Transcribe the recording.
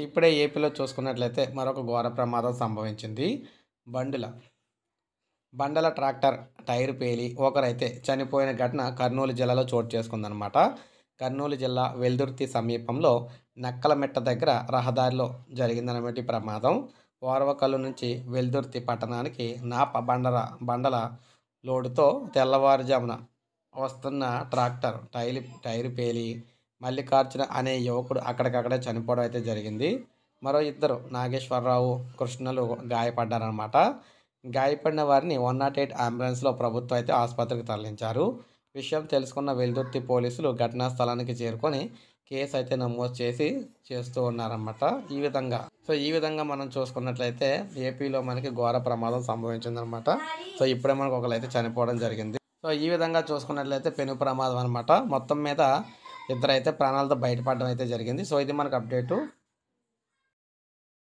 ఇప్పుడే ఏపీలో చూసుకున్నట్లయితే మరొక ఘోర ప్రమాదం సంభవించింది. బండుల బండల ట్రాక్టర్ టైర్ పేలి ఒకరైతే చనిపోయిన ఘటన కర్నూలు జిల్లాలో చోటు చేసుకుందనమాట. కర్నూలు జిల్లా వెల్దుర్తి సమీపంలో నక్కలమెట్ట దగ్గర రహదారిలో జరిగిందనమాట ఈ ప్రమాదం. ఓర్వకల్లు నుంచి వెల్దుర్తి పట్టణానికి బండల లోడుతో తెల్లవారుజామున వస్తున్న ట్రాక్టర్ టైరు పేలి మల్లికార్జున అనే యువకుడు అక్కడికక్కడే చనిపోవడం అయితే జరిగింది. మరో ఇద్దరు నాగేశ్వరరావు, కృష్ణలు గాయపడ్డారనమాట. గాయపడిన వారిని 108 అంబులెన్స్లో ప్రభుత్వం అయితే ఆసుపత్రికి తరలించారు. విషయం తెలుసుకున్న వెల్దుర్తి పోలీసులు ఘటనా స్థలానికి చేరుకొని కేసు అయితే నమోదు చేస్తూ ఉన్నారన్నమాట. ఈ విధంగా మనం చూసుకున్నట్లయితే ఏపీలో మనకి ఘోర ప్రమాదం సంభవించిందనమాట. ఇప్పుడే మనకు ఒకరైతే చనిపోవడం జరిగింది. ఈ విధంగా చూసుకున్నట్లయితే పెను ప్రమాదం అనమాట. మొత్తం మీద ఇద్దరైతే ప్రాణాలతో బయటపడడం అయితే జరిగింది. ఇది మనకు అప్డేటు.